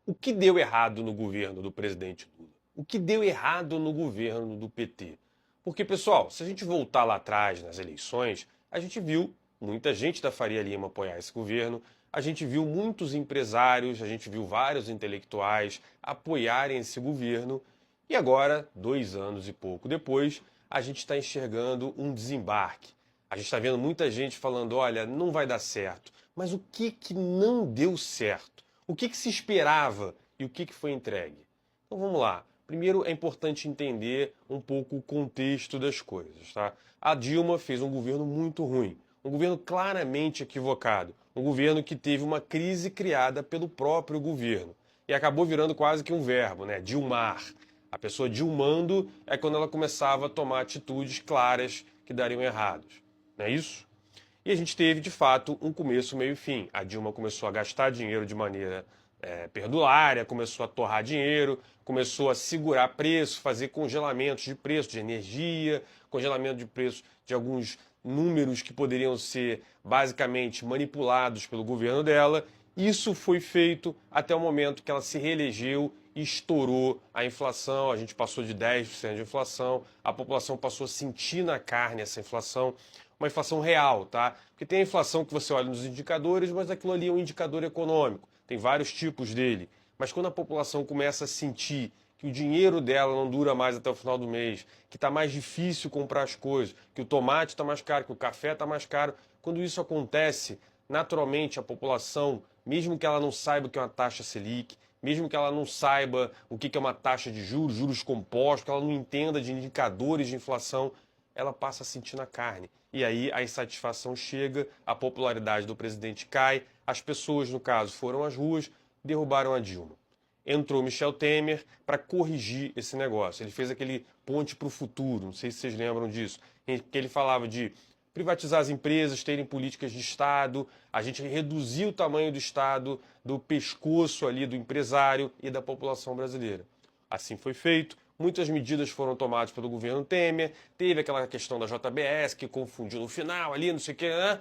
O que deu errado no governo do presidente Lula? O que deu errado no governo do PT? Porque, pessoal, se a gente voltar lá atrás nas eleições, a gente viu muita gente da Faria Lima apoiar esse governo, a gente viu muitos empresários, a gente viu vários intelectuais apoiarem esse governo, e agora, 2 anos e pouco depois, a gente está enxergando um desembarque. A gente está vendo muita gente falando: olha, não vai dar certo. Mas o que que não deu certo? O que que se esperava e o que que foi entregue? Então vamos lá. Primeiro é importante entender um pouco o contexto das coisas, tá? A Dilma fez um governo muito ruim, um governo claramente equivocado, um governo que teve uma crise criada pelo próprio governo e acabou virando quase que um verbo, né? Dilmar. A pessoa dilmando é quando ela começava a tomar atitudes claras que dariam errados, não é isso? E a gente teve, de fato, um começo, meio e fim. A Dilma começou a gastar dinheiro de maneira perdulária, começou a torrar dinheiro, começou a segurar preço, fazer congelamentos de preço de energia, congelamento de preço de alguns números que poderiam ser basicamente manipulados pelo governo dela. Isso foi feito até o momento que ela se reelegeu e estourou a inflação. A gente passou de 10% de inflação, a população passou a sentir na carne essa inflação, uma inflação real, tá? Porque tem a inflação que você olha nos indicadores, mas aquilo ali é um indicador econômico, tem vários tipos dele. Mas quando a população começa a sentir que o dinheiro dela não dura mais até o final do mês, que está mais difícil comprar as coisas, que o tomate está mais caro, que o café está mais caro, quando isso acontece, naturalmente a população, mesmo que ela não saiba o que é uma taxa Selic, mesmo que ela não saiba o que é uma taxa de juros, juros compostos, que ela não entenda de indicadores de inflação, ela passa a sentir na carne. E aí a insatisfação chega, a popularidade do presidente cai, as pessoas, no caso, foram às ruas, derrubaram a Dilma. Entrou Michel Temer para corrigir esse negócio. Ele fez aquele ponte para o futuro, não sei se vocês lembram disso, em que ele falava de privatizar as empresas, terem políticas de Estado, a gente reduzir o tamanho do Estado, do pescoço ali do empresário e da população brasileira. Assim foi feito. Muitas medidas foram tomadas pelo governo Temer. Teve aquela questão da JBS que confundiu no final ali, não sei o que, né?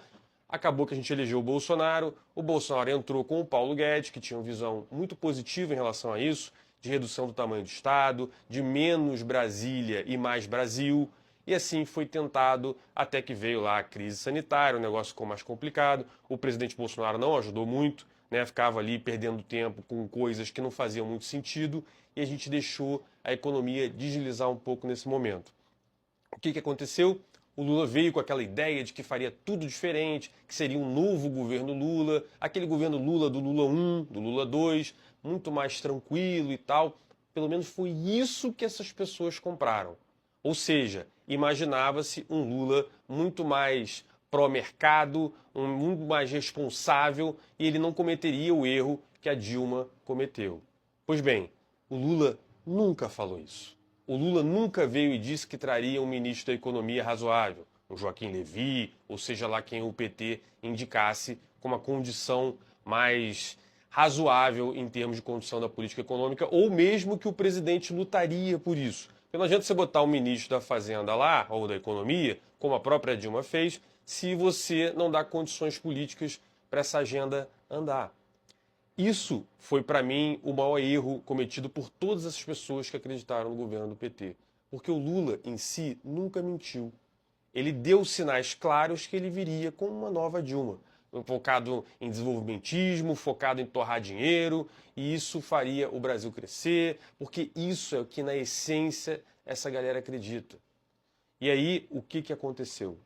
Acabou que a gente elegeu o Bolsonaro. O Bolsonaro entrou com o Paulo Guedes, que tinha uma visão muito positiva em relação a isso, de redução do tamanho do Estado, de menos Brasília e mais Brasil. E assim foi tentado até que veio lá a crise sanitária, o negócio ficou mais complicado. O presidente Bolsonaro não ajudou muito, né? Ficava ali perdendo tempo com coisas que não faziam muito sentido e a gente deixou a economia deslizar um pouco nesse momento. O que aconteceu? O Lula veio com aquela ideia de que faria tudo diferente, que seria um novo governo Lula, aquele governo Lula do Lula 1, do Lula 2, muito mais tranquilo e tal. Pelo menos foi isso que essas pessoas compraram. Ou seja, imaginava-se um Lula muito mais pró-mercado, muito mais responsável e ele não cometeria o erro que a Dilma cometeu. Pois bem, o Lula nunca falou isso. O Lula nunca veio e disse que traria um ministro da Economia razoável, um Joaquim Levy, ou seja lá quem o PT indicasse com uma condição mais razoável em termos de condução da política econômica, ou mesmo que o presidente lutaria por isso. Porque não adianta você botar um ministro da Fazenda lá, ou da Economia, como a própria Dilma fez, se você não dá condições políticas para essa agenda andar. Isso foi, para mim, o maior erro cometido por todas essas pessoas que acreditaram no governo do PT. Porque o Lula, em si, nunca mentiu. Ele deu sinais claros que ele viria com uma nova Dilma, focado em desenvolvimentismo, focado em torrar dinheiro, e isso faria o Brasil crescer, porque isso é o que, na essência, essa galera acredita. E aí, o que aconteceu?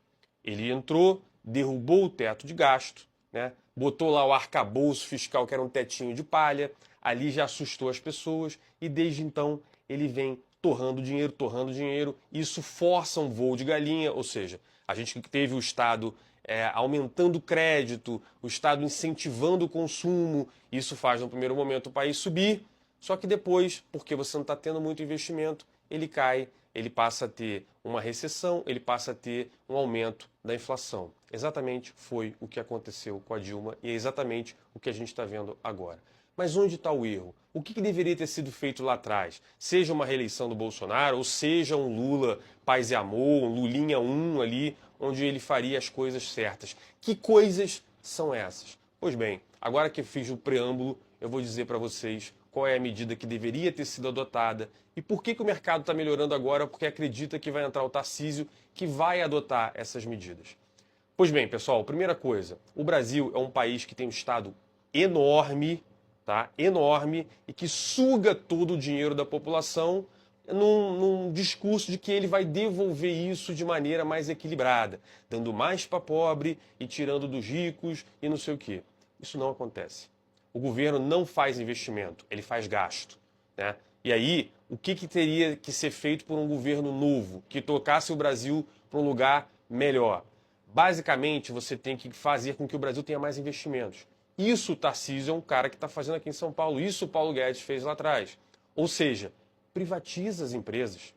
Ele entrou, derrubou o teto de gasto, né? Botou lá o arcabouço fiscal, que era um tetinho de palha, ali já assustou as pessoas, e desde então ele vem torrando dinheiro, isso força um voo de galinha, ou seja, a gente teve o Estado aumentando o crédito, o Estado incentivando o consumo, isso faz no primeiro momento o país subir, só que depois, porque você não está tendo muito investimento, ele cai, ele passa a ter uma recessão, ele passa a ter um aumento da inflação. Exatamente foi o que aconteceu com a Dilma e é exatamente o que a gente está vendo agora. Mas onde está o erro? O que deveria ter sido feito lá atrás? Seja uma reeleição do Bolsonaro, ou seja um Lula paz e amor, um Lulinha 1 ali, onde ele faria as coisas certas. Que coisas são essas? Pois bem, agora que fiz o preâmbulo, eu vou dizer para vocês qual é a medida que deveria ter sido adotada e por que o mercado está melhorando agora, porque acredita que vai entrar o Tarcísio que vai adotar essas medidas. Pois bem, pessoal, primeira coisa, o Brasil é um país que tem um Estado enorme, tá? Enorme, e que suga todo o dinheiro da população num discurso de que ele vai devolver isso de maneira mais equilibrada, dando mais para pobre e tirando dos ricos e não sei o quê. Isso não acontece. O governo não faz investimento, ele faz gasto, né? E aí, o que teria que ser feito por um governo novo, que tocasse o Brasil para um lugar melhor? Basicamente, você tem que fazer com que o Brasil tenha mais investimentos. Isso o Tarcísio é um cara que está fazendo aqui em São Paulo. Isso o Paulo Guedes fez lá atrás. Ou seja, privatiza as empresas.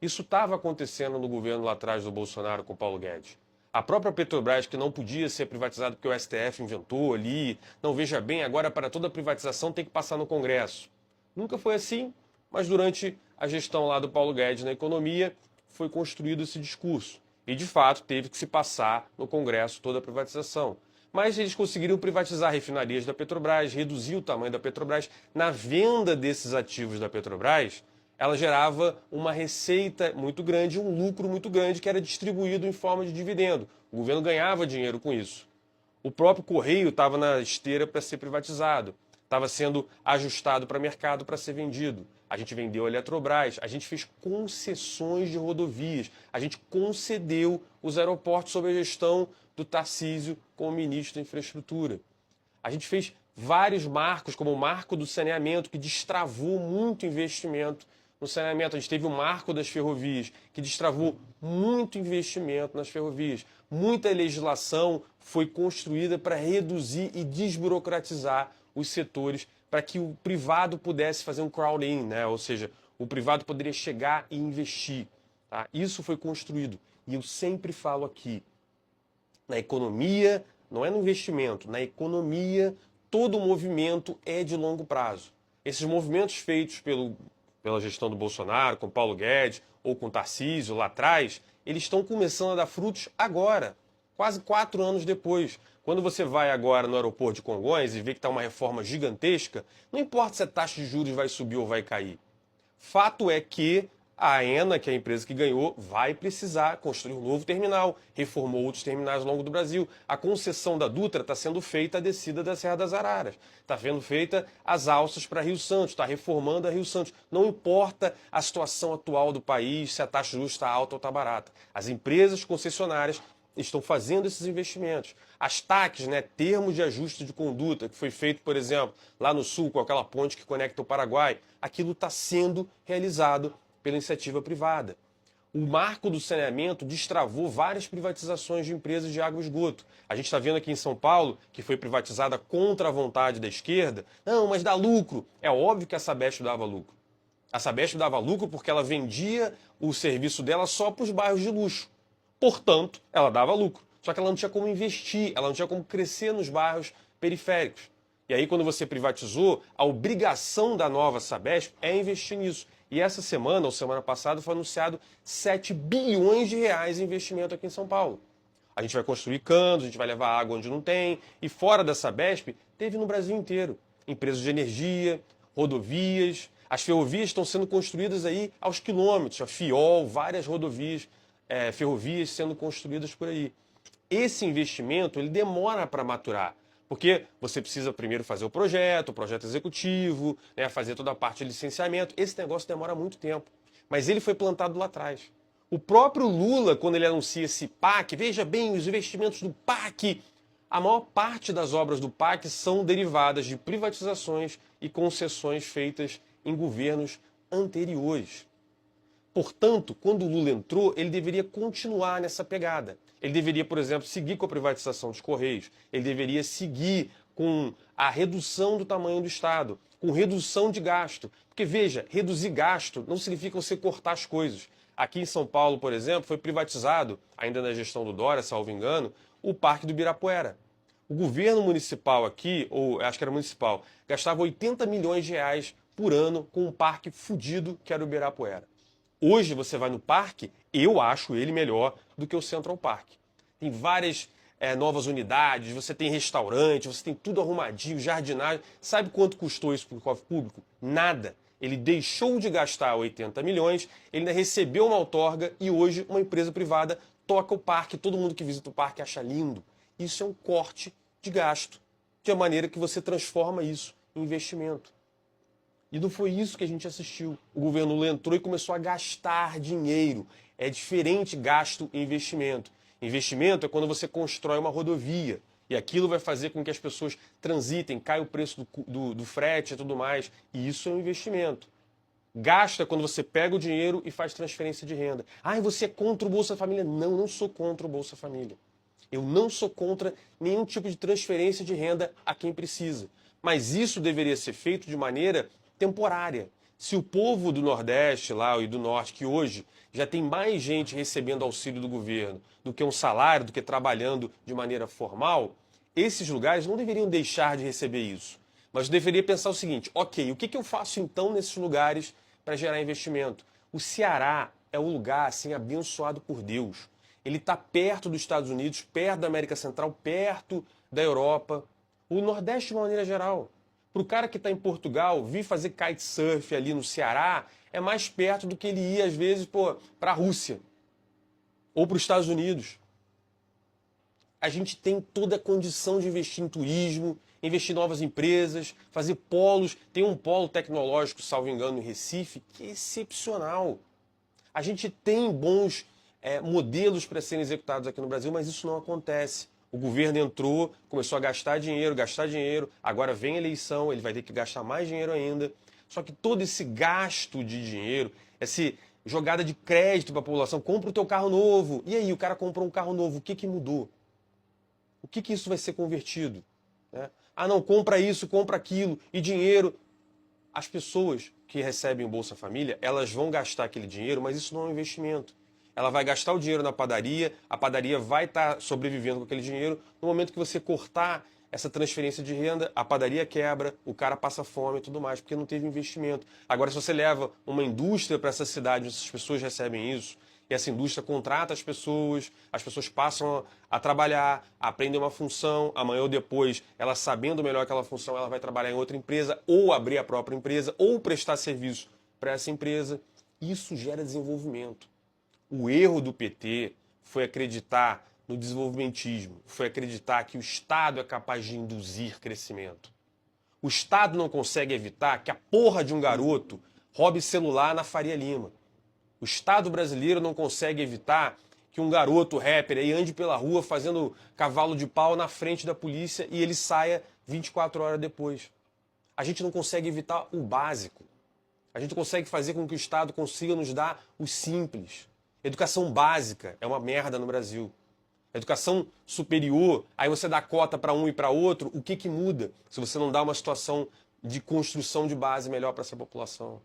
Isso estava acontecendo no governo lá atrás do Bolsonaro com o Paulo Guedes. A própria Petrobras, que não podia ser privatizada porque o STF inventou ali, não, veja bem, agora para toda privatização tem que passar no Congresso. Nunca foi assim, mas durante a gestão lá do Paulo Guedes na economia foi construído esse discurso. E, de fato, teve que se passar no Congresso toda a privatização. Mas eles conseguiram privatizar refinarias da Petrobras, reduzir o tamanho da Petrobras. Na venda desses ativos da Petrobras, ela gerava uma receita muito grande, um lucro muito grande que era distribuído em forma de dividendo. O governo ganhava dinheiro com isso. O próprio Correio estava na esteira para ser privatizado, estava sendo ajustado para mercado para ser vendido. A gente vendeu a Eletrobras, a gente fez concessões de rodovias, a gente concedeu os aeroportos sob a gestão do Tarcísio como ministro da Infraestrutura. A gente fez vários marcos, como o marco do saneamento, que destravou muito investimento no saneamento. A gente teve o marco das ferrovias, que destravou muito investimento nas ferrovias. Muita legislação foi construída para reduzir e desburocratizar os setores, para que o privado pudesse fazer um crowd-in, né? Ou seja, o privado poderia chegar e investir. Tá? Isso foi construído. E eu sempre falo aqui, na economia, não é no investimento, na economia, todo movimento é de longo prazo. Esses movimentos feitos pela gestão do Bolsonaro, com Paulo Guedes ou com Tarcísio lá atrás, eles estão começando a dar frutos agora, quase 4 anos depois. Quando você vai agora no aeroporto de Congonhas e vê que está uma reforma gigantesca, não importa se a taxa de juros vai subir ou vai cair. Fato é que a AENA, que é a empresa que ganhou, vai precisar construir um novo terminal, reformou outros terminais ao longo do Brasil. A concessão da Dutra está sendo feita a descida da Serra das Araras. Está sendo feita as alças para Rio Santos, está reformando a Rio Santos. Não importa a situação atual do país, se a taxa de juros está alta ou está barata. As empresas concessionárias estão fazendo esses investimentos. As TACs, né, termos de ajuste de conduta, que foi feito, por exemplo, lá no sul, com aquela ponte que conecta o Paraguai, aquilo está sendo realizado pela iniciativa privada. O marco do saneamento destravou várias privatizações de empresas de água e esgoto. A gente está vendo aqui em São Paulo, que foi privatizada contra a vontade da esquerda. Não, mas dá lucro. É óbvio que a Sabesp dava lucro. A Sabesp dava lucro porque ela vendia o serviço dela só para os bairros de luxo. Portanto, ela dava lucro. Só que ela não tinha como investir, ela não tinha como crescer nos bairros periféricos. E aí, quando você privatizou, a obrigação da nova Sabesp é investir nisso. E essa semana, ou semana passada, foi anunciado 7 bilhões de reais em investimento aqui em São Paulo. A gente vai construir canos, a gente vai levar água onde não tem. E fora da Sabesp, teve no Brasil inteiro. Empresas de energia, rodovias. As ferrovias estão sendo construídas aí aos quilômetros. A FIOL, várias rodovias, ferrovias sendo construídas por aí. Esse investimento, ele demora para maturar. Porque você precisa primeiro fazer o projeto executivo, né, fazer toda a parte de licenciamento. Esse negócio demora muito tempo. Mas ele foi plantado lá atrás. O próprio Lula, quando ele anuncia esse PAC, veja bem, os investimentos do PAC, a maior parte das obras do PAC são derivadas de privatizações e concessões feitas em governos anteriores. Portanto, quando o Lula entrou, ele deveria continuar nessa pegada. Ele deveria, por exemplo, seguir com a privatização dos Correios. Ele deveria seguir com a redução do tamanho do Estado, com redução de gasto. Porque, veja, reduzir gasto não significa você cortar as coisas. Aqui em São Paulo, por exemplo, foi privatizado, ainda na gestão do Dória, salvo engano, o Parque do Ibirapuera. O governo municipal aqui, ou acho que era municipal, gastava 80 milhões de reais por ano com um parque fudido que era o Ibirapuera. Hoje você vai no parque, eu acho ele melhor do que o Central Park. Tem várias novas unidades, você tem restaurante, você tem tudo arrumadinho, jardinagem. Sabe quanto custou isso para o cofre público? Nada. Ele deixou de gastar 80 milhões, ele ainda recebeu uma outorga e hoje uma empresa privada toca o parque. Todo mundo que visita o parque acha lindo. Isso é um corte de gasto, de uma maneira que você transforma isso em investimento. E não foi isso que a gente assistiu. O governo Lula entrou e começou a gastar dinheiro. É diferente gasto e investimento. Investimento é quando você constrói uma rodovia. E aquilo vai fazer com que as pessoas transitem, caia o preço do frete e tudo mais. E isso é um investimento. Gasto é quando você pega o dinheiro e faz transferência de renda. Ah, você é contra o Bolsa Família? Não, não sou contra o Bolsa Família. Eu não sou contra nenhum tipo de transferência de renda a quem precisa. Mas isso deveria ser feito de maneira temporária. Se o povo do Nordeste lá e do Norte, que hoje já tem mais gente recebendo auxílio do governo do que um salário, do que trabalhando de maneira formal, esses lugares não deveriam deixar de receber isso. Mas deveria pensar o seguinte, ok, o que eu faço então nesses lugares para gerar investimento? O Ceará é um lugar assim abençoado por Deus. Ele está perto dos Estados Unidos, perto da América Central, perto da Europa. O Nordeste de uma maneira geral. Para o cara que está em Portugal, vir fazer kitesurf ali no Ceará é mais perto do que ele ir, às vezes, para a Rússia ou para os Estados Unidos. A gente tem toda a condição de investir em turismo, investir em novas empresas, fazer polos. Tem um polo tecnológico, salvo engano, em Recife, que é excepcional. A gente tem bons modelos para serem executados aqui no Brasil, mas isso não acontece. O governo entrou, começou a gastar dinheiro, agora vem a eleição, ele vai ter que gastar mais dinheiro ainda. Só que todo esse gasto de dinheiro, essa jogada de crédito para a população, compra o teu carro novo. E aí, o cara comprou um carro novo, o que mudou? O que isso vai ser convertido? Ah, não, compra isso, compra aquilo, e dinheiro. As pessoas que recebem o Bolsa Família, elas vão gastar aquele dinheiro, mas isso não é um investimento. Ela vai gastar o dinheiro na padaria, a padaria vai estar sobrevivendo com aquele dinheiro. No momento que você cortar essa transferência de renda, a padaria quebra, o cara passa fome e tudo mais, porque não teve investimento. Agora, se você leva uma indústria para essa cidade, onde as pessoas recebem isso, e essa indústria contrata as pessoas passam a trabalhar, a aprender uma função, amanhã ou depois, ela sabendo melhor aquela função, ela vai trabalhar em outra empresa, ou abrir a própria empresa, ou prestar serviço para essa empresa. Isso gera desenvolvimento. O erro do PT foi acreditar no desenvolvimentismo, foi acreditar que o Estado é capaz de induzir crescimento. O Estado não consegue evitar que a porra de um garoto roube celular na Faria Lima. O Estado brasileiro não consegue evitar que um garoto rapper aí ande pela rua fazendo cavalo de pau na frente da polícia e ele saia 24 horas depois. A gente não consegue evitar o básico. A gente consegue fazer com que o Estado consiga nos dar o simples. Educação básica é uma merda no Brasil. Educação superior, aí você dá cota para um e para outro, o que muda se você não dá uma situação de construção de base melhor para essa população?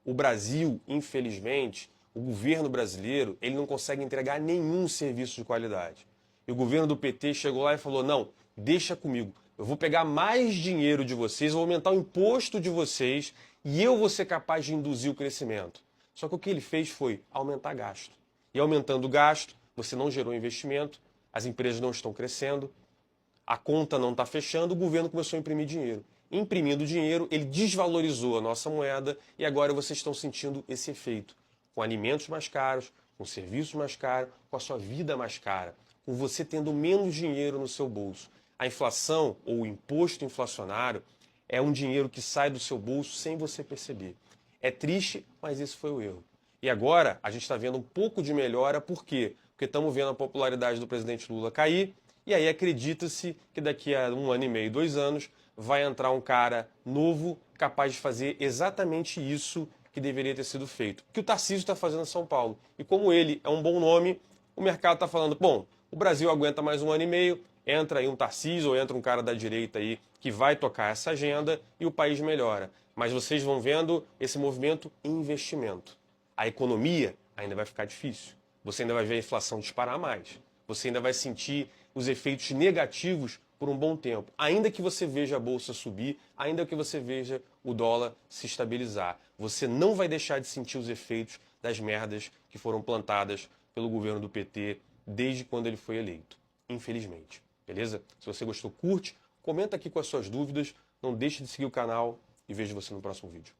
O Brasil, infelizmente, o governo brasileiro, ele não consegue entregar nenhum serviço de qualidade. E o governo do PT chegou lá e falou, não, deixa comigo, eu vou pegar mais dinheiro de vocês, vou aumentar o imposto de vocês e eu vou ser capaz de induzir o crescimento. Só que o que ele fez foi aumentar gasto. E aumentando o gasto, você não gerou investimento, as empresas não estão crescendo, a conta não está fechando, o governo começou a imprimir dinheiro. Imprimindo dinheiro, ele desvalorizou a nossa moeda e agora vocês estão sentindo esse efeito. Com alimentos mais caros, com serviços mais caros, com a sua vida mais cara, com você tendo menos dinheiro no seu bolso. A inflação ou o imposto inflacionário é um dinheiro que sai do seu bolso sem você perceber. É triste, mas esse foi o erro. E agora a gente está vendo um pouco de melhora, por quê? Porque estamos vendo a popularidade do presidente Lula cair, e aí acredita-se que daqui a 1 ano e meio, 2 anos, vai entrar um cara novo, capaz de fazer exatamente isso que deveria ter sido feito. Que o Tarcísio está fazendo em São Paulo. E como ele é um bom nome, o mercado está falando, bom, o Brasil aguenta mais 1 ano e meio, entra aí um Tarcísio ou entra um cara da direita aí que vai tocar essa agenda e o país melhora. Mas vocês vão vendo esse movimento em investimento. A economia ainda vai ficar difícil. Você ainda vai ver a inflação disparar mais. Você ainda vai sentir os efeitos negativos por um bom tempo. Ainda que você veja a bolsa subir, ainda que você veja o dólar se estabilizar. Você não vai deixar de sentir os efeitos das merdas que foram plantadas pelo governo do PT desde quando ele foi eleito. infelizmente. Beleza? Se você gostou, curte, comenta aqui com as suas dúvidas, não deixe de seguir o canal e vejo você no próximo vídeo.